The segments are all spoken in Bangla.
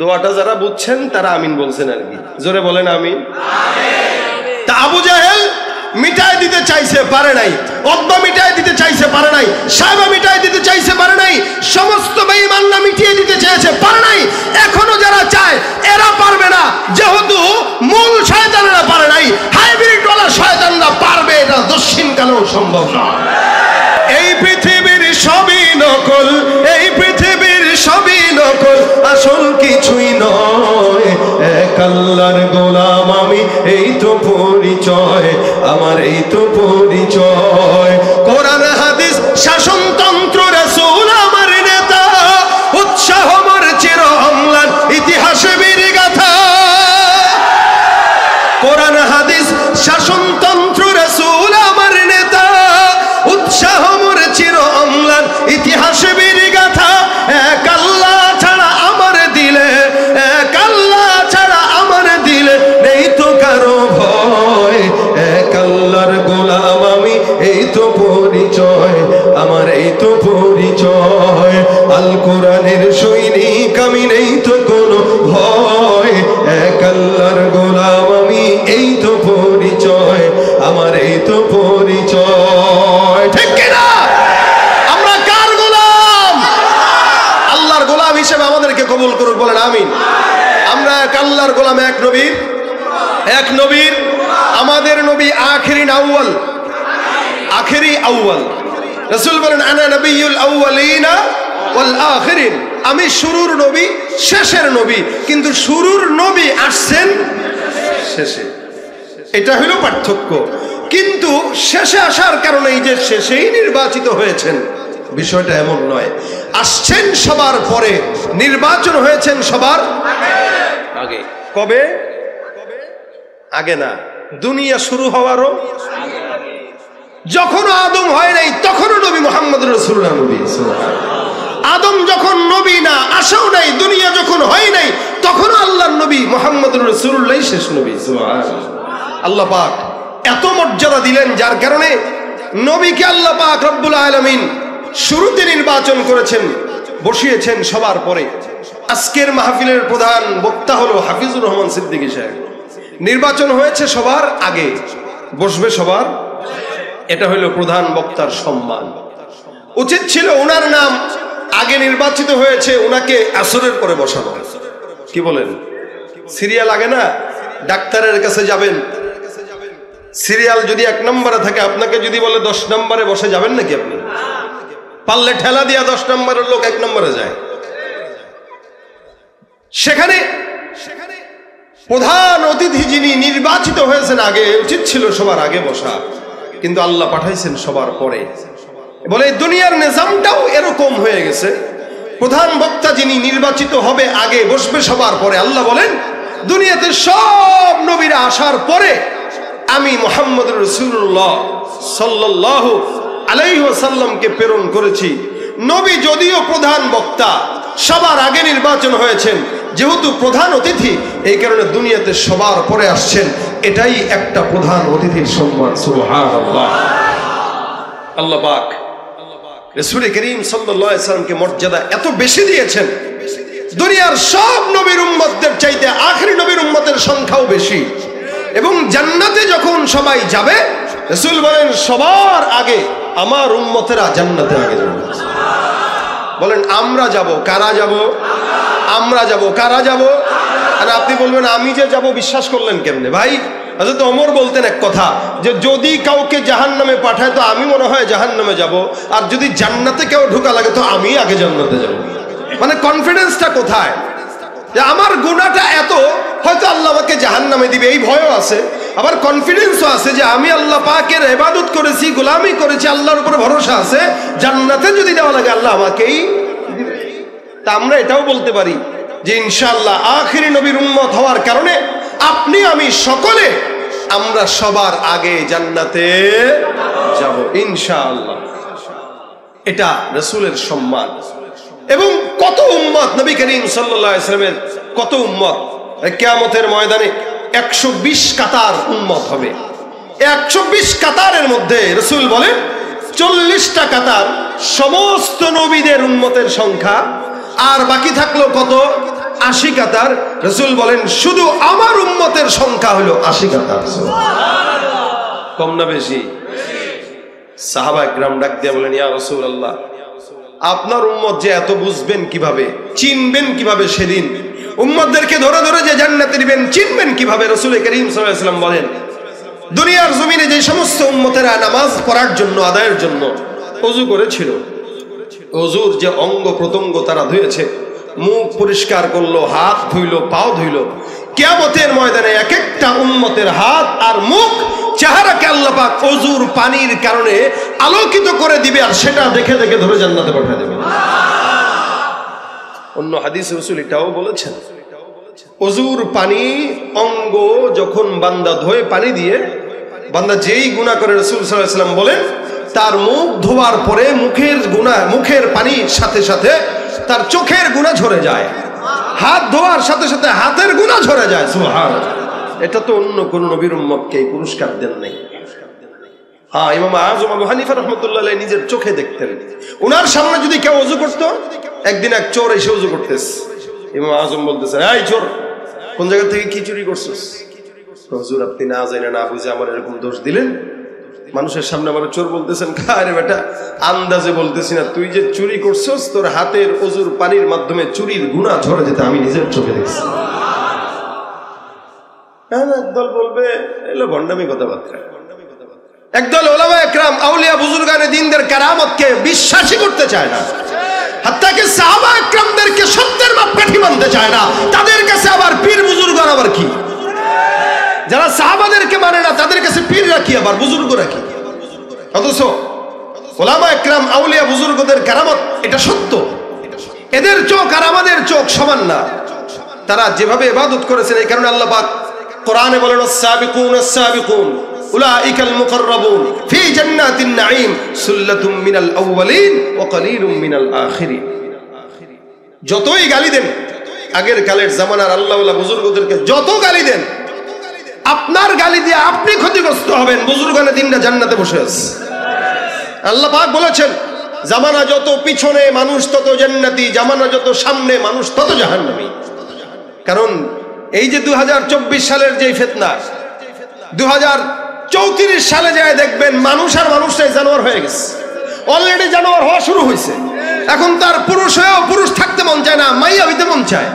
দোয়াটা যারা বুঝছেন তারা আমিন বলছেন আর কি, জোরে বলেন আমিন। তা আবু জাহেল মিটাই দিতে চাইছে, পারে নাই। উতবা মিটাই দিতে চাইছে, পারে নাই। সায়বা মিটাই দিতে চাইছে, পারে নাই। সমস্ত বেঈমানরা মিটিয়ে দিতে চেয়েছে, পারে নাই। এখনো যারা চায় এরা পারবে না, যেহেতু মূল শয়তানেরা পারে নাই, হাইব্রিড ওয়ালা শয়তানরা পারবে, এটা দক্ষিণ কালেও সম্ভব না। এই পৃথিবীর সবই নকল, এই পৃথিবীর সবই নকল, আসল কিছুই নয়। এক আল্লাহর গোলাম আমি, এই তো পরিচয় আমার, এই তো পরিচয়। কোরআন হাদিস শাসনতন্ত্র রাসূল আমার নেতা, উৎসাহ মোর চির অম্লান ইতিহাসে বীর গাথা। কোরআন হাদিস শাসনতন্ত্র রাসূল আমার নেতা, উৎসাহ মোর চির অম্লান ইতিহাসে বীর গাথা। এক আল্লাহ ছাড়া আমার দিলে, এক আল্লাহ ছাড়া আমার দিলে নেই তো কারো ভয়। এক আল্লাহর গোলাম আমি, এই তো পরিচয় আমার, এই তো পরিচয়। আল কোরআনের সৈনিক আমি, নেই তো কোনো ভয়। এক আল্লাহর গোলাম আমি, এই তো পরিচয় আমার, এই তো পরিচয়। ঠিক কিনা? আমরা কার গোলাম? আল্লাহর গোলাম হিসেবে আমাদেরকে কবুল করুক, বলেন আমিন। আমরা এক আল্লাহর গোলাম, এক নবীর, এক নবীর। আমাদের নবী আখিরিন আউয়াল, আখিরি আউয়াল। রাসূল বলেন আনা নবিয়ুল আউয়ালিনা ওয়াল আখিরিন, আমি শুরুর নবী, শেষের নবী। কিন্তু শুরুর নবী আসছেন শেষে, এটা হলো পার্থক্য। কিন্তু শেষে আসার কারণে যে শেষেই নির্বাচিত হয়েছেন, বিষয়টা এমন নয়। আসছেন সবার পরে, নির্বাচন হয়েছেন সবার আগে। কবে? আগে না, দুনিয়া শুরু হওয়ারও যখন আদম হয় নাই তখনও নবী মুহাম্মদ রাসূলুল্লাহ নবী। আদম যখন নবী না, আসাও নাই, দুনিয়া যখন হয় নাই তখনও আল্লাহর নবী মুহাম্মদ রাসূলুল্লাহ শেষ নবী। সুবহানাল্লাহ। আল্লাহ পাক এত মর্যাদা দিলেন, যার কারণে নবীকে আল্লাহ পাক রব্বুল আলামিন শুরুতে নির্বাচন করেছেন, বসিয়েছেন সবার পরে। আজকের মাহফিলের প্রধান বক্তা হলো হাফিজুর রহমান সিদ্দিকী সাহেব। নির্বাচন হয়েছে সবার আগে, বসবে সবার, এটা হলো প্রধান বক্তার সম্মান। উচিত ছিল ওনার নাম আগে নির্বাচিত হয়েছে, ওনাকে আসরের পরে বসানো। কি বলেন? সিরিয়াল আগে না? ডাক্তারের কাছে যাবেন, সিরিয়াল যদি 1 নম্বরে থাকে, আপনাকে যদি বলে 10 নম্বরে বসে, যাবেন নাকি আপনি? পারলে ঠেলা দিয়া 10 নম্বরের লোক 1 নম্বরে যায়। সেখানে প্রধান অতিথি যিনি নির্বাচিত হয়েছেন আগে, উচিত ছিল সবার আগে বসা, কিন্তু আল্লাহ পাঠাইছেন সবার পরে। বলে দুনিয়ার নিজামটাও এরকম হয়ে গেছে, প্রধান বক্তা যিনি নির্বাচিত হবে আগে, বসবে সবার পরে। আল্লাহ বলেন দুনিয়াতে সব নবীরা আসার পরে আমি মুহাম্মদ রাসূলুল্লাহ সাল্লাল্লাহু আলাইহি ওয়াসাল্লামকে প্রেরণ করেছি। নবী যদিও প্রধান বক্তা, সবার আগে নির্বাচন হয়েছেন, যেহেতু প্রধান অতিথি, এই কারণে দুনিয়াতে সবার পরে আসছেন। এটাই একটা প্রধান অতিথির সম্মান। সুবহানাল্লাহ। আল্লাহ পাক রাসূল করিম সাল্লাল্লাহু আলাইহি ওয়াসাল্লামকে মর্যাদা এত বেশি দিয়েছেন, দুনিয়ার সব নবীর উম্মতদের চাইতে আখেরি নবীর উম্মতের সংখ্যাও বেশি। এবং জান্নাতে যখন সবাই যাবে, রাসূল বলেন সবার আগে আমার উম্মতেরা জান্নাতে আগে যাবে। বলেন আমরা যাব, কারা যাব? আমরা যাব, কারা যাব? আর আপনি বলবেন আমি যে যাব, বিশ্বাস করলেন কেমনে ভাই? হযরত ওমর বলতেন এক কথা, যে যদি কাউকে জাহান্নামে পাঠায় তো আমি মনে হয় জাহান্নামে যাব, আর যদি জান্নাতে কেউ ঢোকা লাগে তো আমি আগে জান্নাতে যাব। মানে কনফিডেন্সটা কোথায়? যে আমার গুনাহটা এত, হয়তো আল্লাহ আমাকে জাহান্নামে দিবে, এই ভয়ও আছে। আবার কনফিডেন্সও আছে যে আমি আল্লাহ পাকের ইবাদত করেছি, গোলামি করেছি, আল্লাহর উপরে ভরসা আছে, জান্নাতে যদি দেওয়া লাগে আল্লাহ আমাকেই দিবে। তা আমরা এটাও বলতে পারি যে ইনশাআল্লাহ আখেরি নবীর উম্মত হওয়ার কারণে আপনি আমি সকলে আমরা সবার আগে জান্নাতে যাব ইনশাআল্লাহ। এটা রাসূলের সম্মান। এবং কত উম্মত, নবী করিম সাল্লাল্লাহু আলাইহি ওয়াসাল্লামের কত উম্মত কিয়ামতের ময়দানে 120 কাতার উম্মত হবে। 120 কাতারের মধ্যে রাসূল বলেন 40টা কাতার সমস্ত নবীদের উম্মতের সংখ্যা, আর বাকি থাকলো কত? 80 কাতার, রাসূল বলেন শুধু আমার উম্মতের সংখ্যা হলো 80 কাতার। কম না বেশি? সাহাবা একরাম ডাক দিয়ে বলেন, ইয়া রাসূলুল্লাহ, আপনার উম্মত যে এত বুঝবেন কিভাবে, চিনবেন কিভাবে, সেদিন উম্মতদেরকে ধরে ধরে যে জান্নাতে দিবেন চিনবেন কিভাবে? রাসূল করিম সাল্লাল্লাহু আলাইহি ওয়াসাল্লাম বলেন, দুনিয়ার জমিনে যে সমস্ত উম্মতেরা নামাজ পড়ার জন্য, আদায়ের জন্য ওযু করেছিল, ওযুর যে অঙ্গ প্রত্যঙ্গ তারা ধুয়েছে, মুখ পরিষ্কার করলো, হাত ধুইলো, পাও ধুইলো, কিয়ামতের ময়দানে এক একটা উম্মতের হাত আর মুখ, চেহারাকে আল্লাহ পাক ওযুর পানির কারণে আলোকিত করে দিবে, আর সেটা দেখে দেখে ধরে জান্নাতে পাঠিয়ে দেবে। অন্য হাদিসে রাসূল এটাও বলেছেন, ওযুর পানি অঙ্গ যখন বান্দা ধোয় পানি দিয়ে, বান্দা যেই গুনাহ করে, রাসূল সাল্লাল্লাহু আলাইহি ওয়াসাল্লাম বলেন তার মুখ ধোয়ার পরে মুখের গুনাহ, মুখের পানির সাথে সাথে তার চোখের গুনাহ ঝরে যায়, হাত ধোয়ার সাথে সাথে হাতের গুনাহ ঝরে যায়। সুবহানাল্লাহ। এটা তো অন্য কোন নবীর উম্মতকে এই পুরস্কার দেন নাই। হ্যাঁ, ইমাম আযম আবু হানিফা রাহমাতুল্লাহ আলাইহি নিজের চোখে দেখতেন, ওনার সামনে যদি কেউ ওযু করতো, একদিন এক চোর এসে ওযু করতেছে, ইমাম আযম বলতেছেন, এই চোর, কোন জায়গা থেকে কি চুরি করছিস? হুজুর আপনি না জানেন না বুঝে আমার এরকম দোষ দিলেন, মানুষের সামনে আমার চোর বলতেছেন। আরে বেটা, আন্দাজে বলতেছি না, তুই যে চুরি করছস তোর হাতের ওযুর পানির মাধ্যমে চুরির গুনাহ ঝরে যেতে আমি নিজের চোখে দেখছি। একদল বলবে এলো ভণ্ডামি কথাবার্তা, একদল ওলামা একরাম আউলিয়া বুজুর্গানে দ্বীনদের কারামতকে বিশ্বাসই করতে চায় না, হাত্তাকে সাহাবা একরামদেরকে সত্যের মাপকাঠি মানতে চায় না, তাদের কাছে আবার পীর বুজুর্গরা আবার কি? যারা সাহাবাদেরকে মানে না তাদের কাছে পীররা কি, আবার বুজুর্গরা কি? অথচ ওলামা একরাম আউলিয়া বুজুর্গদের কারামত এটা সত্য, এদের চোখ আর আমাদের চোখ সমান না। তারা যেভাবে ইবাদত করেছেন, এই কারণে আল্লাহ পাক কোরআনে বলেন, আস-সাবিকুন আস-সাবিকুন উলাইকাল মুকাররাবুন ফি জান্নাতিন নাঈম সুল্লাতুম মিনাল আউওয়ালিন ওয়া কালিলুম মিনাল আখিরিন। যতই গালি দেন আগের কালের জামানার আল্লাহওয়ালা বুজুর্গদেরকে, যত গালি দেন, আপনার গালি দিয়ে আপনি ক্ষতিগ্রস্ত হবেন। বুজুর্গানে দিনটা জান্নাতে বসে আছে। আল্লাহ পাক বলেছেন, জামানা যত পিছনে মানুষ তত জান্নাতি, জামানা যত সামনে মানুষ তত জাহান্নামী। কারণ এই যে 2024 সালের যে ফিতনা, 2034 সালে যায় দেখবেন মানুষ আর মানুষটাই জানোয়ার হয়ে গেছে। অলরেডি জানোয়ার হওয়া শুরু হয়েছে। এখন তার পুরুষ হয়েও পুরুষ থাকতে মন চায় না, মাইয়া হইতে মন চায়।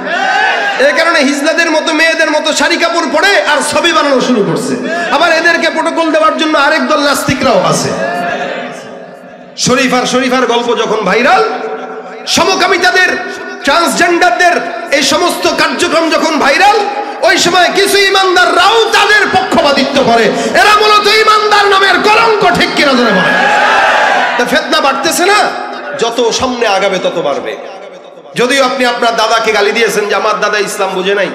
এই কারণে হিজলাদের মতো মেয়েদের মতো শাড়ি কাপড় পরে আর ছবি বানানো শুরু করছে। আবার এদেরকে প্রটোকল দেওয়ার জন্য আরেক দল নাস্তিকরাও আছে। শরীফার গল্প যখন ভাইরাল, সমকামিতাদের, ট্রান্সজেন্ডারদের এই সমস্ত কার্যক্রম যখন ভাইরাল, ওই সময় কিছু ইমানদাররাও তাদের পক্ষপাতিত্ব করে। এরা মূলত ইমানদার নামের কলঙ্ক, ঠিক কিনা ধরে বলে। তা ফিতনা বাড়তেছে না, যত সামনে আগাবে তত বাড়বে। যদিও আপনি আপনার দাদাকে গালি দিয়েছেন যে আমার দাদা ইসলাম বুঝে নাই,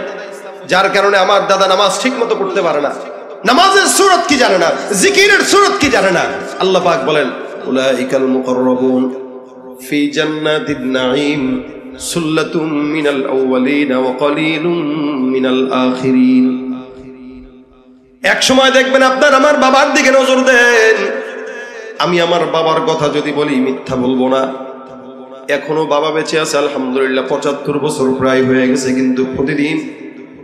যার কারণে আমার দাদা নামাজ ঠিক মতো পড়তে পারে না, নামাজের সূরত কি জানে না, জিকিরের সূরত কি জানে না। আল্লাহ পাক বলেন, উলাইকাল মুকাররাবুন ফি জান্নাতিন নাঈম সুল্লাতুম মিনাল আউওয়ালিন ওয়া কালিলুম মিনাল আখিরিন। এক সময় দেখবেন আপনার আমার বাবার দিকে নজর দেন। আমি আমার বাবার কথা যদি বলি মিথ্যা বলবো না। এখনো বাবা বেঁচে আছে আলহামদুলিল্লাহ, 75 বছর প্রায় হয়ে গেছে, কিন্তু প্রতিদিন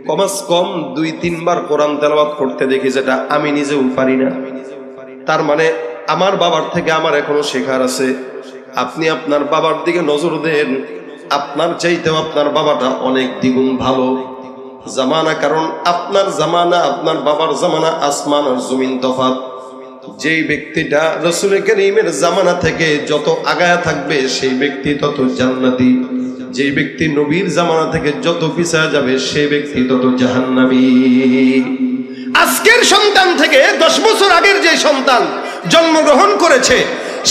কমাস কম 2-3 বার কোরআন তেলাওয়াত করতে দেখি, যেটা আমি নিজেও পারি না। তার মানে আমার বাবার থেকে আমার এখনো শেখার আছে। আপনি আপনার বাবার দিকে নজর দেন, আপনার চাইতেও আপনার বাবাটা অনেক দ্বিগুণ ভালো জামানা। কারণ আপনার জামানা আপনার বাবার জামানা আসমান আর জমিন তফাৎ। যেই ব্যক্তিটা রাসূল কারীমের জামানা থেকে যত আগায়া থাকবে সেই ব্যক্তি তত জান্নাতি, যেই ব্যক্তি নবীর জামানা থেকে যত পিছায়া যাবে সেই ব্যক্তি তত জাহান্নামী। আজকের সন্তান থেকে 10 বছর আগের যে সন্তান জন্মগ্রহণ করেছে,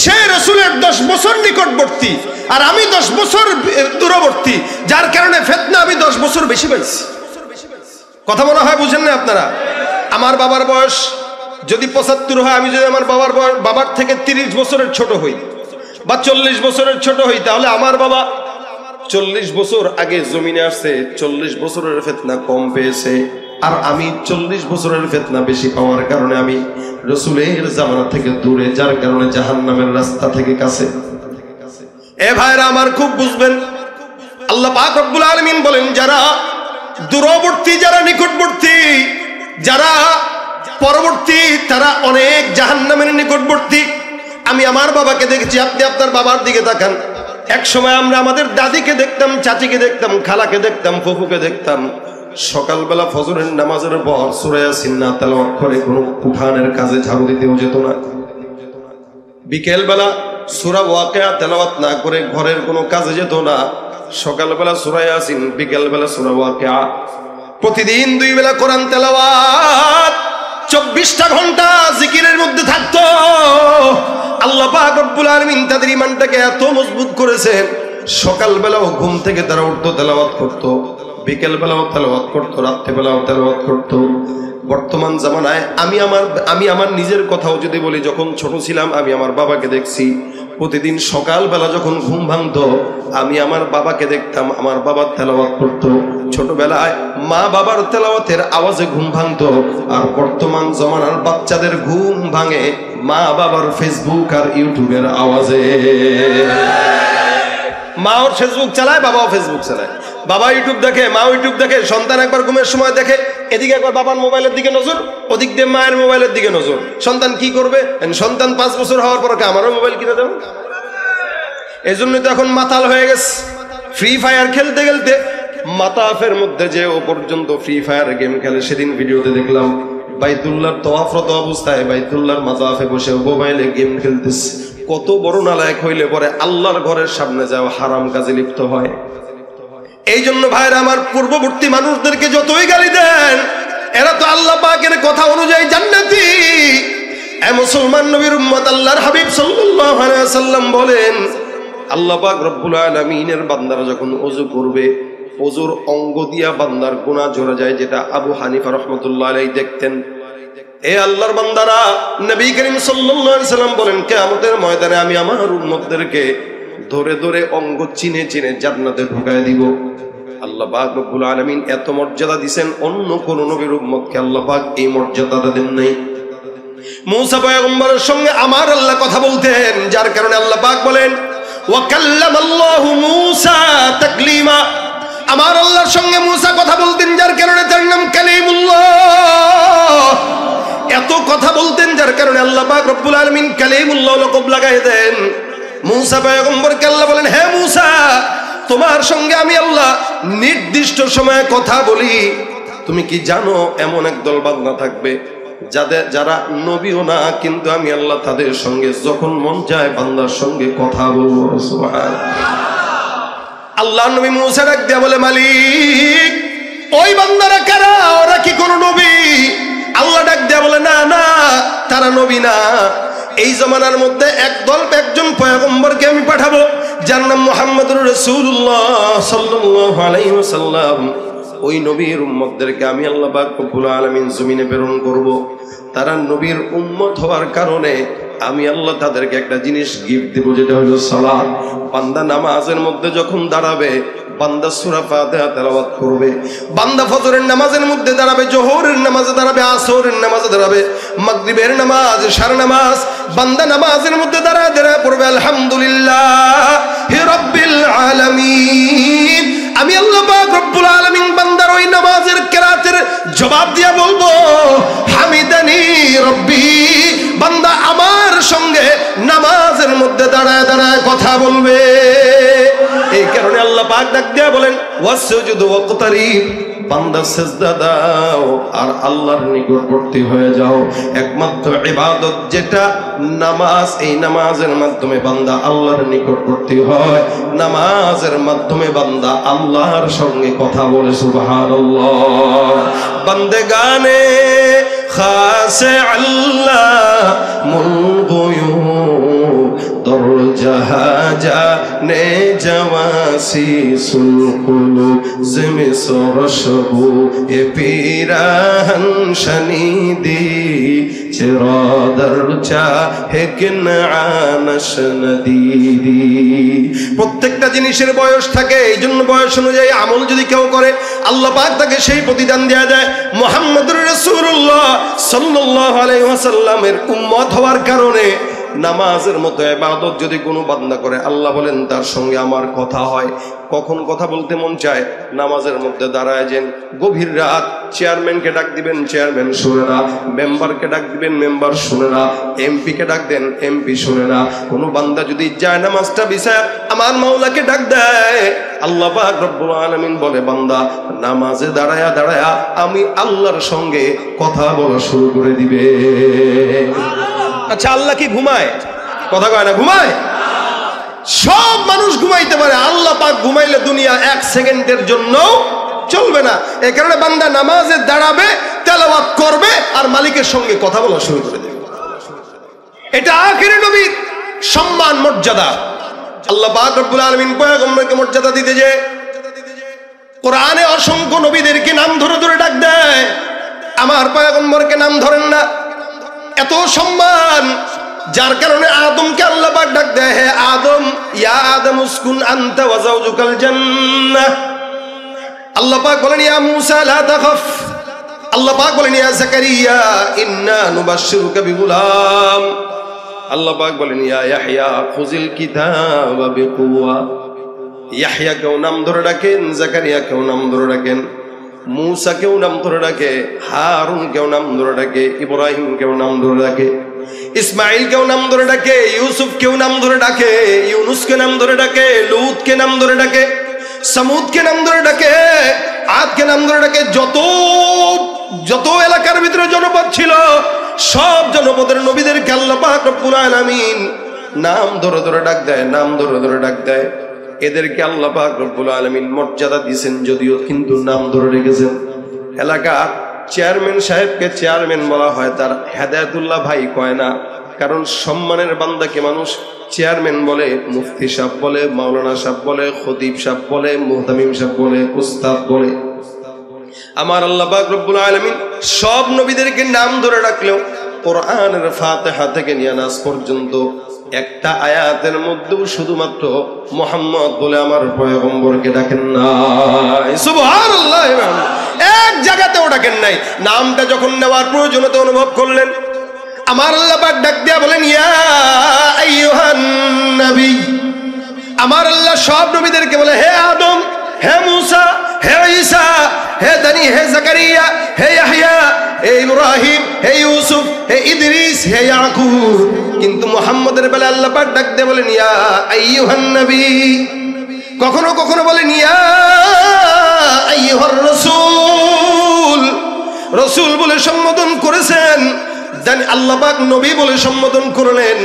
সে রাসূলের 10 বছর নিকটবর্তী, আর আমি 10 বছর দূরবর্তী, যার কারণে ফিতনা আমি 10 বছর বেশি পাইছি। কথা মনে হয় বুঝেন না আপনারা? আমার বাবার বয়স যদি 75 হয়, আমি যদি আমার বাবার থেকে 30 বছরের ছোট হই বা 40 বছরের ছোট হই, তাহলে আমার বাবা 40 বছর আগে জমিনে আসছে, 40 বছরের ফিতনা কম পেয়েছে, আর আমি 40 বছরের ফিতনা বেশি পাওয়ার কারণে আমি রাসূলের জামানা থেকে দূরে, যার কারণে জাহান্নামের রাস্তা থেকে কাছে। এ ভাইরা আমার খুব বুঝবেন, আল্লাহ পাক রব্বুল আলামিন বলেন, যারা দূরবর্তী, যারা নিকটবর্তী, যারা পরবর্তী, তারা অনেক জাহান্নামের নিকটবর্তী। আমি আমার বাবাকে দেখেছি, আপনি আপনার বাবার দিকে তাকান। এক সময় আমরা আমাদের দাদিকে দেখতাম, চাচিকে দেখতাম, খালাকে দেখতাম, ফুফুকে দেখতাম, সকালবেলা ফজরের নামাজের পর সূরা ইয়াসিন না তেলাওয়াত করে কোনো উঠানের কাজে ঝাড়ু দিতেও যেত না। বিকেলবেলা সূরা ওয়াকিয়া তেলাওয়াত না করে ঘরের কোনো কাজে যেত না। সকালবেলা সূরা ইয়াসিন, বিকেলবেলা সূরা ওয়াকিয়া। প্রতিদিন 2 বেলা কোরআন তেলাওয়াত, 24টা ঘন্টা জিকিরের মধ্যে থাকতো। আল্লাহ পাক রব্বুল আলামিন তাদের ঈমানটাকে এত মজবুত করেছেন, সকালবেলাও ঘুম থেকে তারা উঠতো, তেলাওয়াত করতো, বিকেলবেলাও তেলাওয়াত করতো, রাত্রেবেলাও তেলাওয়াত করতো। বর্তমান জামানায় আমি আমার নিজের কথাও যদি বলি, যখন ছোট ছিলাম আমি আমার বাবাকে দেখছি প্রতিদিন সকালবেলা যখন ঘুম ভাঙতো, আমি আমার বাবাকে দেখতাম, আমার বাবা তেলাওয়াত করতো। ছোটবেলায় মা বাবার তেলাওয়াতের আওয়াজে ঘুম ভাঙতো, আর বর্তমান জমানার বাচ্চাদের ঘুম ভাঙে মা বাবার ফেসবুক আর ইউটিউবের আওয়াজে। মাও ফেসবুক চালায়, বাবাও ফেসবুক চালায়। বাবা ইউটিউব দেখে, মা ইউটিউব দেখে। সন্তান একবার ঘুমের সময় দেখে, এদিকে একবার বাবার মোবাইলের দিকে নজর, ওদিক দিয়ে মায়ের মোবাইলের দিকে নজর। সন্তান কি করবে? সন্তান 5 বছর হওয়ার পর আমারও মোবাইল কিনে দেবো। এই জন্যই তো এখন মাতাল হয়ে গেছে। ফ্রি ফায়ার খেলতে খেলতে মাতাফের মধ্যে যে ও পর্যন্ত ফ্রি ফায়ার গেম খেলে। সেদিন ভিডিওতে দেখলাম বাইতুল্লাহর তওয়াফরত অবস্থায় বাইতুল্লাহর মাতাফে বসে মোবাইলে গেম খেলতেছে। কত বড় নালায়েক হইলে পরে আল্লাহর ঘরের সামনে যাও হারাম কাজে লিপ্ত হয়। এই জন্য ভাইরা আমার, পূর্ববর্তী মানুষদেরকে যতই গালি দেন, এরা তো আল্লাহ পাকের কথা অনুযায়ী জান্নাতি। এ মুসলমান নবীর উম্মত, আল্লাহর হাবিব সাল্লাল্লাহু আলাইহি ওয়াসাল্লাম বলেন, আল্লাহ পাক রব্বুল আলামিনের বান্দারা যখন ওযু করবে, ওযুর অঙ্গ দিয়া বান্দার গুনাহ ঝরে যায়, যেটা আবু হানিফা রাহমাতুল্লাহ আলাইহি দেখতেন। এ আল্লাহর বান্দারা, নবী করিম সাল্লাল্লাহু আলাইহি ওয়াসাল্লাম বলেন, কিয়ামতের ময়দানে আমি আমার উম্মতদেরকে ধরে ধরে অঙ্গ চিনে চিনে জান্নাতে ঢুকায় দিব। আল্লাহ পাক রব্বুল আলামিন এত মর্যাদা দিবেন, অন্য কোন নবীর উম্মতকে আল্লাহ পাক এই মর্যাদাটা দেন নাই। মূসা পয়গম্বরের সঙ্গে আমার আল্লাহ কথা বলতেন, যার কারণে আল্লাহ পাক বলেন, ওয়া কাল্লামাল্লাহু মূসা তাকলিমা। আমার আল্লাহর সঙ্গে মূসা কথা বলতেন, যার কারণে তার নাম কালিমুল্লাহ। এত কথা বলতেন, যার কারণে আল্লাহ পাক রব্বুল আলামিন কালিমুল্লাহ লকব লাগাই দেন। মূসা পয়গম্বরকে আল্লাহ বলেন, হে মূসা, তোমার সঙ্গে আমি আল্লাহ নির্দিষ্ট সময়ে কথা বলি। তুমি কি জানো এমন একদল বান্দা থাকবে যারা নবীও না, কিন্তু আমি আল্লাহ তাদের সঙ্গে যখন মন চায় বান্দার সঙ্গে কথা বলবো। সুবহানাল্লাহ। আল্লাহ নবী মূসা ডাক দিয়া বলে, মালিক, ওই বান্দারা কারা? ওরা কি কোন নবী? আল্লাহ ডাক দিয়া বলে, না না, তারা নবী না। এই জমানার মধ্যে একজন পয়গম্বরকে আমি পাঠাবো, যার নাম মুহাম্মদুর রাসূলুল্লাহ সাল্লাল্লাহু আলাইহি ওয়াসাল্লাম। ওই নবীর উম্মতদেরকে আমি আল্লাহ পাক রব্বুল আলামিন জমিনে প্রেরণ করব। তারা নবীর উম্মত হওয়ার কারণে আমি আল্লাহ তাদেরকে একটা জিনিস গিফট দেব, যেটা হলো সালাত। বান্দা নামাজের মধ্যে যখন দাঁড়াবে, বান্দা সূরা ফাতিহা তেলাওয়াত করবে। বান্দা ফজরের নামাজের মধ্যে দাঁড়াবে, জোহরের নামাজে দাঁড়াবে, আসরের নামাজে দাঁড়াবে, মাগরিবের নামাজ, এশার নামাজ। বান্দা নামাজের মধ্যে দাঁড়ায় দাঁড়ায় পড়বে আলহামদুলিল্লাহি রাব্বিল আলামিন। আমি আল্লাহ পাক রব্বুল আলামিন বান্দার ওই নামাজের কিরাতের জবাব দিয়া বলবো, হামিদানি রব্বি। বান্দা আমার সঙ্গে নামাজের মধ্যে দাঁড়ায় দাঁড়ায় কথা বলবে। এই কারণে আল্লাহ পাক ডাক দিয়া বলেন, ওয়াসজুদু ওয়াকতারিব। বান্দা সিজদা দাও আর আল্লাহর নিকটবর্তী হয়ে যাও। একমাত্র ইবাদত যেটা নামাজ, এই নামাজের মাধ্যমে বান্দা আল্লাহর নিকটবর্তী হয়। নামাজের মাধ্যমে বান্দা আল্লাহর সঙ্গে কথা বলে। সুবহানাল্লাহ। বান্দেগানে খাসে আল্লাহ মুলগুয়ু দর জাহাজা নে জওয়াসি সুলকুলু জিমি সরশবু এ পিরাহন শনিদি চিরাদার চা হেকিন আনশ নদীদি। প্রত্যেকটা জিনিসের বয়স থাকে, এই জন্য বয়স অনুযায়ী আমল যদি কেউ করে আল্লাহ পাক তাকে সেই প্রতিদান দেয়া যায়। মুহাম্মদুর রাসূলুল্লাহ সাল্লাল্লাহু আলাইহি ওয়াসাল্লামের উম্মত হওয়ার কারণে নামাজের মতো ইবাদত যদি কোনো বান্দা করে, আল্লাহ বলেন তার সঙ্গে আমার কথা হয়। কখন কথা বলতে মন চায়? নামাজের মধ্যে দাঁড়ায় যেন গভীর রাত চেয়ারম্যানকে ডাক দিবেন, চেয়ারম্যান শুনে না, মেম্বারকে ডাক দিবেন, মেম্বার শুনে না, এমপিকে ডাক দেন, এমপি শুনে না। কোনো বান্দা যদি যায় নামাজটা বিছায় আমার মাওলাকে ডাক দেয়, আল্লাহ পাক রব্বুল আলামিন বলে বান্দা নামাজে দাঁড়ায়া দাঁড়ায়া আমি আল্লাহর সঙ্গে কথা বলা শুরু করে দিবে। আচ্ছা, আল্লাহ কি ঘুমায়? কথা কয় না, ঘুমায়? সব মানুষ ঘুমাইতে পারে, আল্লাহ পাক ঘুমাইলে দুনিয়া এক সেকেন্ডের জন্য চলবে না। এই কারণে বান্দা নামাজে দাঁড়াবে, তেলাওয়াত করবে আর মালিকের সঙ্গে কথা বলা শুরু করে দেবে। এটা আখিরি নবীর সম্মান, মর্যাদা। আল্লাহ পাক রব্বুল আলামিন পয়গম্বরকে মর্যাদা দিতে যে কোরআনে অসংখ্য নবীদেরকে নাম ধরে ধরে ডাক দেয়, আমার পয়গম্বরকে নাম ধরেন না। এত সম্মান, যার কারণে আদমকে আল্লাহ পাক ডাক দেয়, হে আদম, ইয়া আদম উসকুন আনতা ওয়া যাওজুকাল জান্নাহ। আল্লাহ পাক বলেন ইয়া মূসা লা তাখাফ। আল্লাহ পাক বলেন ইয়া যাকারিয়া ইন্না নুবাশশিরুকা বিগুলাম। আল্লাহ পাক বলেন ইয়া ইয়াহইয়া খুযিল কিতাবা বিকুওয়া। ইয়াহইয়া কেও নাম ধরে ডাকেন, যাকারিয়া কেও নাম ধরে ডাকেন, মূসা কেও নাম ধরে ডাকে, হারুন কেও নাম ধরে ডাকে, ইব্রাহিম কেও নাম ধরে ডাকে, ইসমাইল কেও নাম ধরে ডাকে, ইউসুফ কেও নাম ধরে ডাকে, ইউনুস কে নাম ধরে ডাকে, লূত কে নাম ধরে ডাকে, সামুদ কে নাম ধরে ডাকে, আদ কে নাম ধরে ডাকে। যত এলাকার ভিতরে জনপদ ছিল সব জনপদের নবীদেরকে আল্লাহ পাক রব্বুল আলামিন নাম ধরে ধরে ডাক দেয়, নাম ধরে ধরে ডাক দেয়। এদেরকে আল্লাহ পাক রব্বুল আলামিন মর্যাদা দিয়েছেন যদিও, কিন্তু নাম ধরে রেখেছেন। এলাকার চেয়ারম্যান সাহেবকে চেয়ারম্যান বলা হয়, তার হেদায়েতুল্লাহ ভাই কয় না, কারণ সম্মানের বান্দাকে মানুষ চেয়ারম্যান বলে, মুফতি সাহেব বলে, মাওলানা সাহেব বলে, খতিব সাহেব বলে, মুহতামিম সাহেব বলে, উস্তাদ বলে। আমার আল্লাহ পাক রব্বুল আলামিন সব নবীদেরকে নাম ধরে রাখলেও কোরআনের ফাতিহা থেকে নিয়ে নাস পর্যন্ত একটা আয়াতের মধ্যেও শুধুমাত্র মুহাম্মদ বলে আমার পয়গম্বরকে ডাকেন নাই। সুবহানাল্লাহ, এক জায়গাতেও ডাকেন নাই। নামটা যখন নেওয়ার প্রয়োজনীয়তা অনুভব করলেন, আমার আল্লাহ পাক ডাক দিয়া বলেন ইয়া আইয়ুহান নবী। আমার আল্লাহ সব নবীদেরকে বলে হে আদম, হে মূসা, হে ঈসা, হে দানি, হে যাকারিয়া, হে ইয়াহইয়া, হে ইব্রাহিম, হে ইউসুফ, হে ইদ্রিস, হে ইয়াকুব। কিন্তু মুহাম্মদের বেলায় আল্লাহ পাক ডাক দিয়ে বলেন ইয়া আইয়ুহান নবী। কখনো কখনো বলেন ইয়া আইয়ুহার রাসূল। রাসূল বলে সম্বোধন করেছেন, জানি আল্লাহ পাক নবী বলে সম্বোধন করলেন,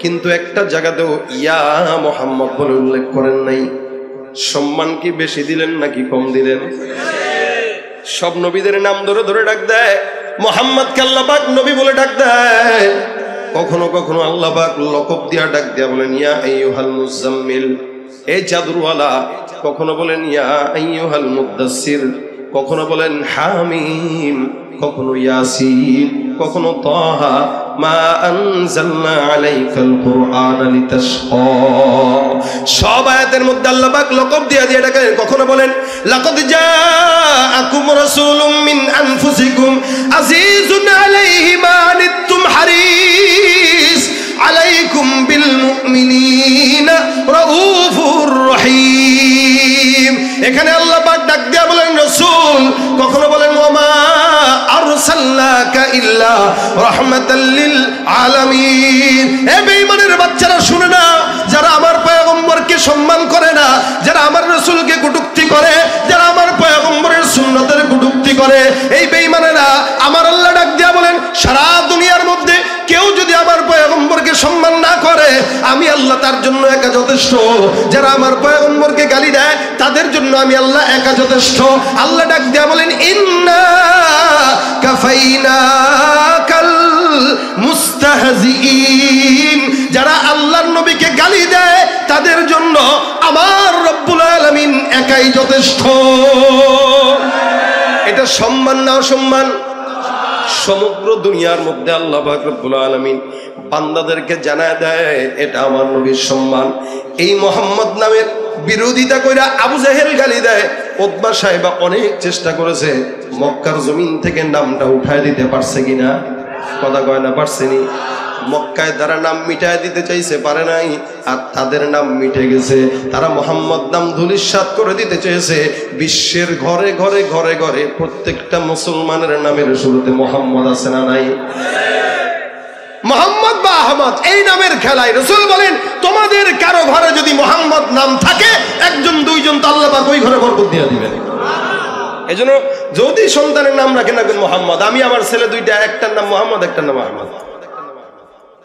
কিন্তু একটা জায়গাতেও ইয়া মুহাম্মদ বলে উল্লেখ করেন নাই। সম্মান কি বেশি দিলেন নাকি কম দিলেন? সব নবীদের নাম ধরে ধরে ডাক দেয়, মুহাম্মদকে আল্লাহ পাক নবী বলে ডাক দেয়। কখনো কখনো আল্লাহ পাক লকব দিয়া ডাক দিয়া বলেন ইয়া আইয়ুহাল মুজাম্মিল, এই চাদরওয়ালা। কখনো বলেন ইয়া আইয়ুহাল মুদ্দাসসির, কখনো বলেন হামিম, কখনো ইয়াসিন, কখনো তাহা মা আনজালনা আলাইকাল কুরআনা লিতাশকা। সব আয়াতের মধ্যে আল্লাহ পাক লকব দিয়ে দিয়ে ডাকেন। কখনো বলেন লাকাদ জাআকুম রাসূলুম মিন আনফুসিকুম আজিজুন আলাইহি মা আনিতুম হারিস আলাইকুম বিল মুমিনিনা রাউফুর রহিম। এখানে আল্লাহ পাক ডাক দিয়া বলেন রাসূল, কখনো বলেন ওমা আরসালনাকা ইল্লা রাহমাতাল লিল আলামিন। এ বেঈমানের বাচ্চারা শুনে না, যারা আমার পয়গম্বরকে সম্মান করে না, যারা আমার রাসূলকে কটূক্তি করে, যারা আমার পয়গম্বরের সুন্নতের কটূক্তি করে, এই বেঈমানেরা আমার আল্লাহ ডাক দিয়া বলেন সারা দুনিয়ার মধ্যে কেউ যদি আমার পয়গম্বরকে সম্মান না করে, আমি আল্লাহ তার জন্য একা যথেষ্ট। যারা আমার পয়গম্বরকে গালি দেয় তাদের জন্য আমি আল্লাহ একা যথেষ্ট। আল্লাহ ডাক দিয়া বলেন ইন্না কাফাইনাকাল মুস্তাহজিইন। যারা আল্লাহর নবীকে গালি দেয় তাদের জন্য আমার রব্বুল আলামিন একাই যথেষ্ট। এটা সম্মান না অসম্মান? সমগ্র দুনিয়ার মধ্যে আল্লাহ পাক রব্বুল আলামিন বান্দাদেরকে জানায় দেয় এটা আমার নবীর সম্মান। এই মুহাম্মদ নামের বিরোধিতা কইরা আবু জাহেল গালি দেয়, উতবা সাহেবা অনেক চেষ্টা করেছে, মক্কার জমিন থেকে নামটা উঠায় দিতে পারছে কিনা? কথা কয় না, পারছেনি? মক্কায় তারা নাম মিটায় দিতে চাইছে, পারে নাই, আর তাদের নাম মিটে গেছে। তারা মোহাম্মদ নাম ধূলিসাৎ করে দিতে চেয়েছে। বিশ্বের ঘরে ঘরে ঘরে ঘরে প্রত্যেকটা মুসলমানের নামের শুরুতে মোহাম্মদ আছে না নাই? মোহাম্মদ বা আহমদ এই নামের খেলায় রাসূল বলেন, তোমাদের কারো ঘরে যদি মোহাম্মদ নাম থাকে, একজন দুইজন তো আল্লাহ পাক ওই ঘরে বরকত দিয়ে দিবেন। এজন্য যদি সন্তানের নাম রাখেন রাখবেন মোহাম্মদ। আমি আমার ছেলে দুইটা, একটার নাম মোহাম্মদ, একটার নাম আহমদ।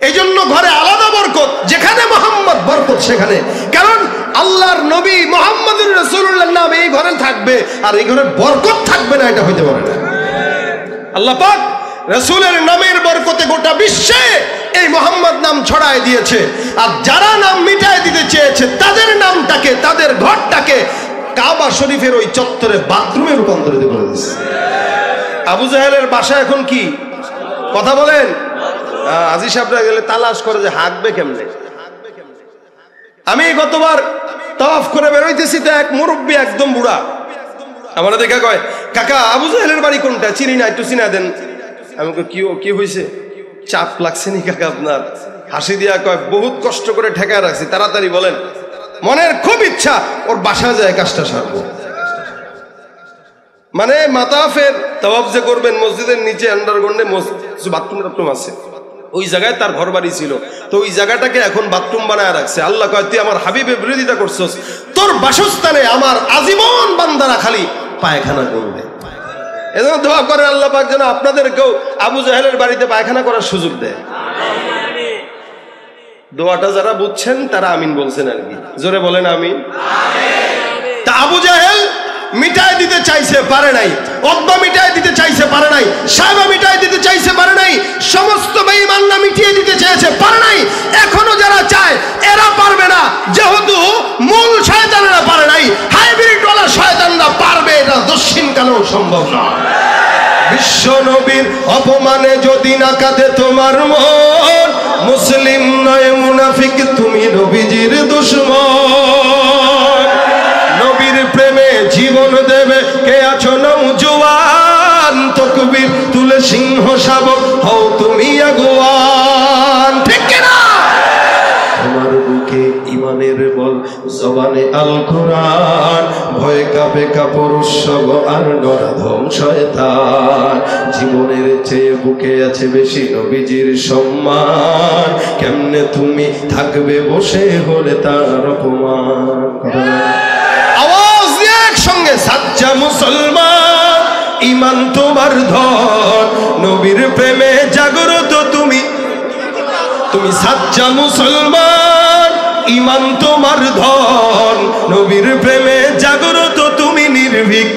এই জন্য ঘরে আলাদা বরকত, যেখানে মোহাম্মদ বরকত সেখানে। কারণ আল্লাহর নবী মুহাম্মদুর রাসূলুল্লাহর নাম এই ঘরে থাকবে, আর এই ঘরে বরকত থাকবে না, এটা হইতে পারে না। আল্লাহ পাক রাসূলের নামের বরকতে গোটা বিশ্বে এই মোহাম্মদ নাম ছড়ায় দিয়েছে। আর যারা নাম মিটায় দিতে চেয়েছে, তাদের নামটাকে, তাদের ঘরটাকে কাবা শরীফের ওই চত্বরে বাথরুমে রূপান্তরিত করে দিয়েছে। আবু জাহেলের বাসা এখন কি কথা বলেন? আজি সাহেবরা গেলে তালাশ করে যে হাঁকবে কেমনে। আমি গতবার তাওয়াফ করে বেরোইতেছি, তো এক মুরব্বী একদম বুড়া আমার দেখা কয়, কাকা আবু জাহেলের বাড়ি কোনটা? চিনি না, একটু চিনা দেন। আমি কি হয়েছে, চাপ লাগছে নি কাকা আপনার? হাসি দিয়া কয়, বহুত কষ্ট করে ঠেকায় রাখছি, তাড়াতাড়ি বলেন। মনের খুব ইচ্ছা ওর বাসা যায় কাজটা সারবো। মানে মাতাফের তাওয়াফ যে করবেন, মসজিদের নিচে আন্ডারগ্রাউন্ডে বাথরুম টাথরুম আছে, ওই জায়গায় তার ঘর বাড়ি ছিল। তো ওই জায়গাটাকে এখন বাথরুম বানায় রাখছে। আল্লাহ কয়, তুই আমার হাবিবের বিরোধিতা করছস, তোর বাসস্থানে আমার আজীবন বান্দারা খালি পায়খানা করবে। এজন্য দোয়া করে আল্লাহ পাক যেন আপনাদেরকেও আবু জাহেলের বাড়িতে পায়খানা করার সুযোগ দেয়। দোয়াটা যারা বুঝছেন তারা আমিন বলছেন আর কি, জোরে বলেন আমিন। তা আবু জাহেল মিটায় দিতে চাইছে, পারে নাই। উতবা মিটায় দিতে চাইছে, পারে নাই। সায়বা মিটায় দিতে চাইছে, পারে নাই। সমস্ত বেঈমানরা মিটিয়ে দিতে চেয়েছে, পারে নাই। এখনো যারা চায় এরা পারবে না, যেহেতু মূল শয়তানরা পারে নাই, হাইব্রিড ওয়ালা শয়তানরা পারবে, এটা দক্ষিণ কালেও সম্ভব না। বিশ্ব নবীর অপমানে যদি না কাঁদে তোমার মন, মুসলিম নয় মুনাফিক, তুমি নবীজির দুশমন। নবীর প্রেমে জীবন দেবে কে আছো নওজোয়ান, তাকবীর তুলে সিংহ শাবক হও তুমি আগুয়ান। ঠিক কি না? তোমার বুকে ইমানের বল, জবানে আল কোরআন, ভয়ে কাঁপে কাপড় উৎসব আর নরধম শয়তান। জীবনের চেয়ে বুকে আছে বেশি নবীজির সম্মান, কেমনে তুমি থাকবে বসে হলে তার অপমান। আওয়াজ দিয়ে একসঙ্গে, সাচ্চা মুসলমান ইমান তোমার ধন, নবীর প্রেমে জাগ্রত তুমি, তুমি সাচ্চা মুসলমান ইমান তোমার ধন, নবীর প্রেমে জাগ্রত তুমি নির্ভীক।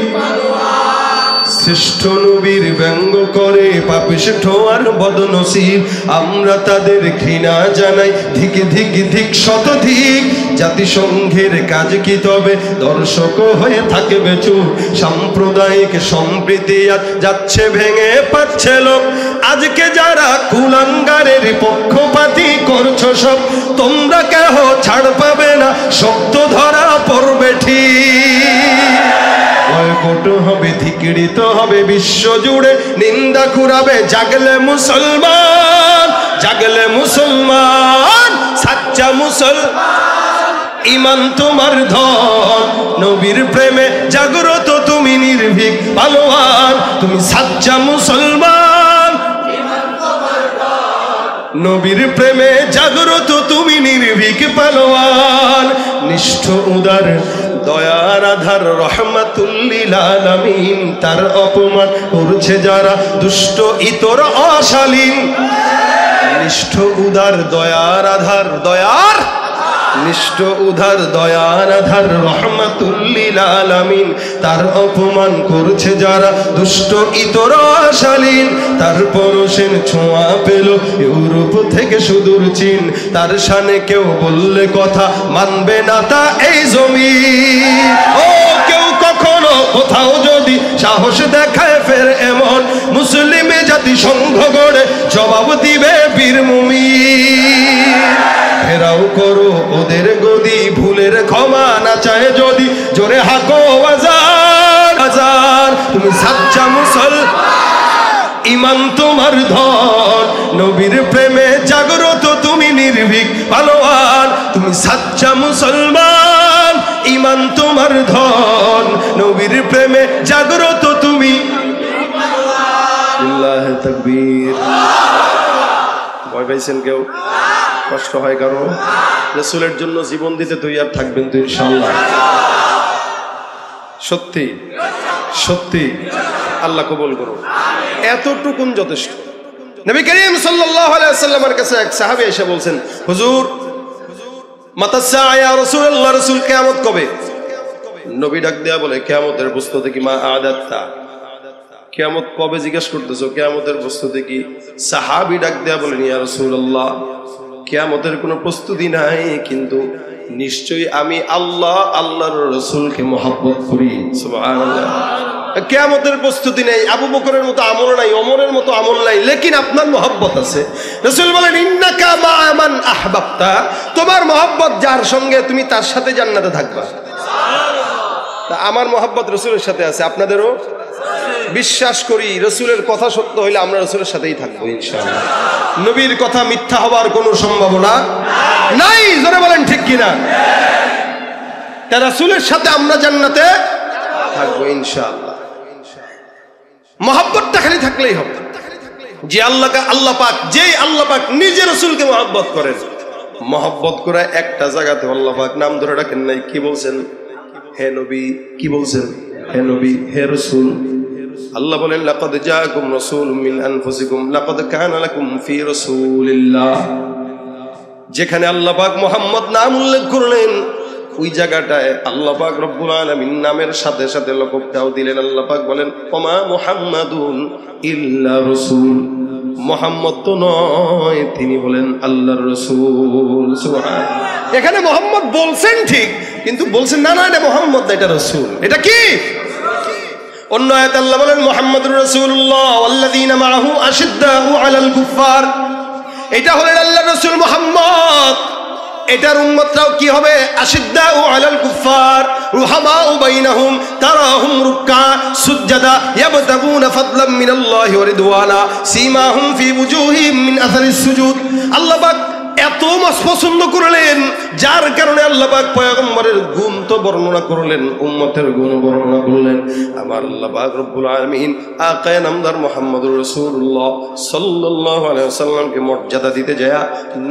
শ্রেষ্ঠ নবীর ব্যঙ্গ করে পাপিষ্ঠ আর বদনসিব, আমরা তাদের ঘৃণা জানাই, ধিক ধিক ধিক শতধিক। জাতিসংঘের কাজ কি তবে দর্শক হয়ে থাকবে চুপ, সাম্প্রদায়িক সম্প্রীতি আজ যাচ্ছে ভেঙে পাচ্ছে লোক। আজকে যারা কুলাঙ্গারের পক্ষপাতী করছো সব, তোমরা কেহ ছাড় পাবে না, শব্দ ধরা পড়বে ঠিক। বয়কট হবে, ধিক্কৃত হবে বিশ্ব জুড়ে, নিন্দা কুড়াবে জাগলে মুসলমান, জাগলে মুসলমান, সাচ্চা মুসলমান ইমান তোমার ধন, নবীর প্রেমে জাগ্রত তুমি নির্ভীক পালোয়ান, তুমি সাচ্চা মুসলমান নবীর প্রেমে জাগ্রত তুমি নির্ভীক পালোয়ান। নিষ্ঠ উদার দয়ার আধার রহমাতুল লিল আলামিন, তার অপমান করছে যারা দুষ্ট ইতর অশালীন। নিষ্ঠ উদার দয়ার আধার, দয়ার নিষ্ঠ উদার দয়ার আধার রহমাতুল লিল আলামিন, তার অপমান করছে যারা দুষ্ট ইতর অশালীন। তার পরশের ছোঁয়া পেল ইউরোপ থেকে সুদূর চীন, তার শানে কেউ বললে কথা মানবে না তা এই জমিন। ও কেউ কখনো কোথাও যদি সাহস দেখায় ফের এমন, মুসলিমে জাতি সংঘ গড়ে জবাব দিবে বীর মুমিন। ফেরাও করো ওদের গদি, ভুলের ক্ষমা না চায় যদি, জোরে হাকো আজান আজান, তুমি সাচ্চা মুসলমান ইমান তোমার ধন, নবীর প্রেমে জাগ্রত তুমি নির্ভীক পালোয়ান, তুমি সাচ্চা মুসলমান, ইমান তোমার ধন, নবীর প্রেমে জাগ্রত তুমি। আল্লাহু তাকবীর। ভয় পাইছেন কেউ? কষ্ট হয় কারো? রাসূলের জন্য জীবন দিতে তৈরি থাকবেন তো ইনশাআল্লাহ? সত্যি সত্যি আল্লাহ কবুল করুন। এতটুকুন যথেষ্ট। নবী করিম সাল্লাল্লাহু আলাইহি ওয়াসাল্লামের কাছে এক সাহাবী এসে বলছেন, হুজুর মাতাসা ইয়া রাসূলুল্লাহ, রাসূল কিয়ামত কবে? নবী ডাক দেয়া বলে, কিয়ামতের প্রস্তুতি কি? মা আদাত্তা, কিয়ামত কবে জিজ্ঞেস করতেছো, কিয়ামতের প্রস্তুতি কি? সাহাবী ডাক দেয়া বলেন, ইয়া রাসূলুল্লাহ, কিয়ামতের কোনো প্রস্তুতি নাই, কিন্তু নিশ্চয়ই আমি আল্লাহ আল্লাহর রাসূলকে মহব্বত করি। সুবহানাল্লাহ। কিয়ামতের প্রস্তুতি নেই, আবু বকরের মতো আমল নাই, ওমরের মতো আমল নাই, লেকিন আপনার মহব্বত আছে। রাসূল বলেন, ইন্নাকা মা মান আহবাবতা, তোমার মহব্বত যার সঙ্গে তুমি তার সাথে জান্নাতে থাকবা। তা আমার মহব্বত রাসূলের সাথে আছে, আপনাদেরও? বিশ্বাস করি রাসূলের কথা সত্য হইলে আমরা রাসূলের সাথেই থাকবো ইনশাআল্লাহ। নবীর কথা মিথ্যা হওয়ার কোনো সম্ভাবনা নাই, জোরে বলেন ঠিক কিনা? তা রাসূলের সাথে আমরা জান্নাতে থাকবো ইনশাআল্লাহ। মহব্বতটা খালি থাকলেই হবে। যে আল্লাহ পাক, যেই আল্লাহ পাক নিজে রাসূলকে মহব্বত করেন, মহব্বত করে একটা জায়গাতে আল্লাহ পাক নাম ধরে রাখেন নাই, কি বলছেন? হে নবী। কি বলছেন? হে নবী, হে রাসূল। আল্লাহ বলেন, লাকাদ জাআকুম রাসূলুম মিন আনফুসিকুম লাকাদ কানা লাকুম ফি রাসূলিল্লাহ। যেখানে আল্লাহ পাক মুহাম্মদ নাম উল্লেখ করলেন, ওই জায়গাটায় আল্লাহ পাক রব্বুল আলামিন নামের সাথে সাথে লকবটাও দিলেন। আল্লাহ পাক বলেন, ওমা মুহাম্মাদুন ইল্লা রাসূল, মুহাম্মদ তো নয়, তিনি বলেন আল্লাহর রাসূল। সুবহানাল্লাহ। এখানে মুহাম্মদ বলছেন ঠিক, কিন্তু বলছেন না না এটা মুহাম্মদ না, এটা রাসূল। এটা কি? অন্য আয়াতে আল্লাহ বলেন, মুহাম্মাদুর রাসূলুল্লাহ ওয়াল্লাযীনা মাআহু আশিদ্দাউ আলাল কুফার। এটা হলেন আল্লাহর রাসূল মুহাম্মদ। এটার উম্মতরাও কি হবে? আশিদ্দাউ আলাল কুফার রুহামাউ বাইনাহুম তারাহুম রুক্কা সুজদা ইয়াবতাগুনা ফাদলাম মিনাল্লাহি ওয়া রিদওয়ানা সীমাহুম ফি বুজুহিহিম মিন আসারিস সুজুদ। আল্লাহ পাক এত মাস পছন্দ করলেন, যার কারণে আল্লাহ পাক পয়গম্বরের গুণ তো বর্ণনা করলেন, উম্মতের গুণ বর্ণনা করলেন। আমার আল্লাহ পাক রব্বুল আলামিন আকায়ে নামদার মুহাম্মদুর রাসূলুল্লাহ সাল্লাল্লাহু আলাইহি ওয়াসাল্লামকে মর্যাদা দিতে যায়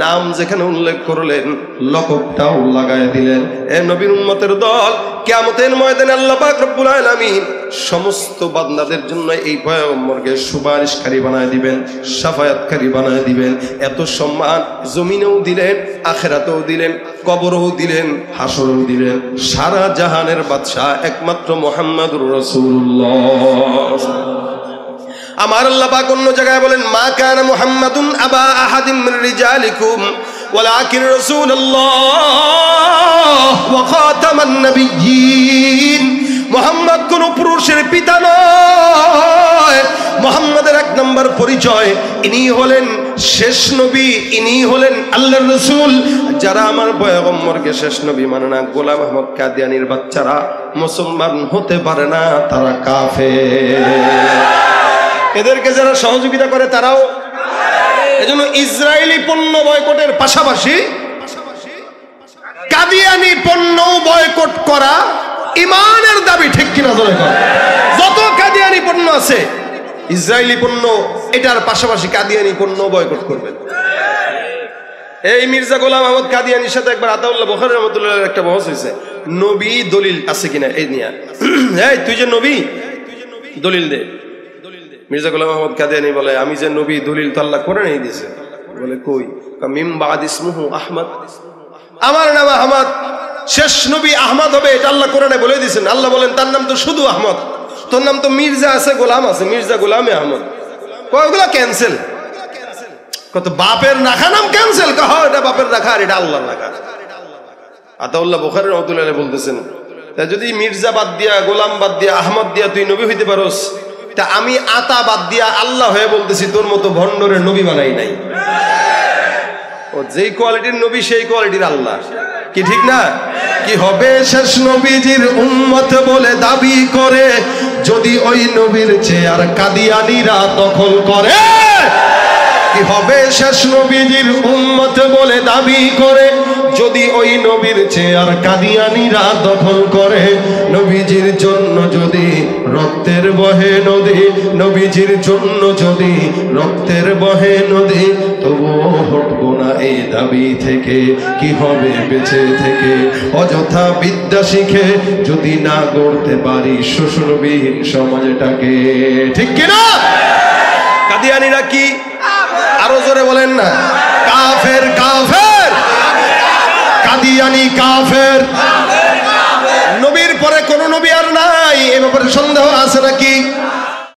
নাম যেখানে উল্লেখ করলেন, লকবটাও লাগায় দিলেন। এ নবীর উম্মতের দল, কিয়ামতের ময়দানে আল্লাহ পাক রব্বুল আলামিন সমস্ত বান্দাদের জন্য এই পয়গম্বরকে সুপারিশকারী বানায় দিবেন, শাফায়াতকারী বানায় দিবেন। এত সম্মান জমিনেও দিলেন, আখিরাতেও দিলেন, কবরেও দিলেন, হাসরেও দিলেন। সারা জাহানের বাদশা একমাত্র মুহাম্মদুর রাসূলুল্লাহ। আমার আল্লাহ পাক অন্য জায়গায় বলেন, মা কানা মুহাম্মাদুন আবা আহাদিম মির রিজালিকুম ওয়ালাকিন রাসূলুল্লাহ ওয়া খাতামান নাবিয়্যিন। মুহাম্মদ কোন পুরুষের পিতা নয়। মুহাম্মাদের এক নম্বর পরিচয়, ইনি হলেন শেষ নবী, ইনি হলেন আল্লাহর রাসূল। যারা আমার পয়গম্বরকে শেষ নবী মানে না, গোলাম আহমদ কাদিয়ানীর বাচ্চারা মুসলমান হতে পারে না, তারা কাফের। এদেরকে যারা সহযোগিতা করে তারাও। এজন্য ইসরায়েলি পণ্য বয়কটের পাশাপাশি কাদিয়ানী পণ্য বয়কট করা ইমানের দাবি, ঠিক কিনা? যত কাদিয়ানী পণ্য আছে, ইসরায়েলি পণ্য এটার পাশাপাশি কাদিয়ানী পণ্য বয়কট করবেন। এই মির্জা গোলাম আহমদ কাদিয়ানীর সাথে একবার আতাউল্লাহ বুখারী রাহমাতুল্লাহ একটা বহস হয়েছে, নবী দলিল আছে কিনা এই নিয়ে। এই তুই যে নবী, দলিল দে। মির্জা গোলাম আহমদ কাদিয়ানী বলে, আমি যে নবী, দলিল তো আল্লাহ কোরআনেই দিয়েছে। বলে কই? মিম বাদ ইসমুহু আহমদ, আমার নাম আহমদ, শেষ নবী আহমদ হবে, এটা আল্লাহ কোরআনে বলে দিয়েছেন। আল্লাহ বলেন তার নাম তো শুধু আহমদ, তোর নাম তো মির্জা আছে, গোলাম আছে, মির্জা গোলামে আহমদ। ওগুলো ক্যান্সেল। কত বাপের রাখা নাম ক্যান্সেল, কহ এটা বাপের রাখা আর এটা আল্লাহর রাখা। আতাউল্লাহ বুখারী রাহমাতুল্লাহ আলাইহি বলতেছেন, তা যদি মির্জা বাদ দিয়া, গোলাম বাদ দিয়া, আহমদ দিয়া তুই নবী হইতে পারোস, তা আমি আতা বাদ দিয়া আল্লাহ হয়ে বলতেছি তোর মতো ভণ্ডরে নবী বানাই নাই। ও যেই কোয়ালিটির নবী সেই কোয়ালিটির আল্লাহ, কি ঠিক না? কি হবে শেষ নবীজির উম্মত বলে দাবি করে যদি ওই নবীর চেয়ার কাদিয়ানীরা দখল করে, কি হবে শেষ নবীজির উম্মত বলে দাবি করে। যদি ওই নবীর চেয়ার কাদিয়ানীরা দখল করে, নবীজির জন্য যদি রক্তের বহে নদী, নবীজির জন্য যদি রক্তের বহে নদী, তবুও হটবো না এই দাবি থেকে। কি হবে বেঁচে থেকে অযথা বিদ্যা শিখে যদি না গড়তে পারি শোষণবিহীন সমাজটাকে? ঠিক কিনা? কাদিয়ানীরা কি? আরো জোরে বলেন না। কাফের, কাফের, কাদিয়ানী কাফের। নবীর পরে কোন নবী আর নাই, এ ব্যাপারে সন্দেহ আছে নাকি?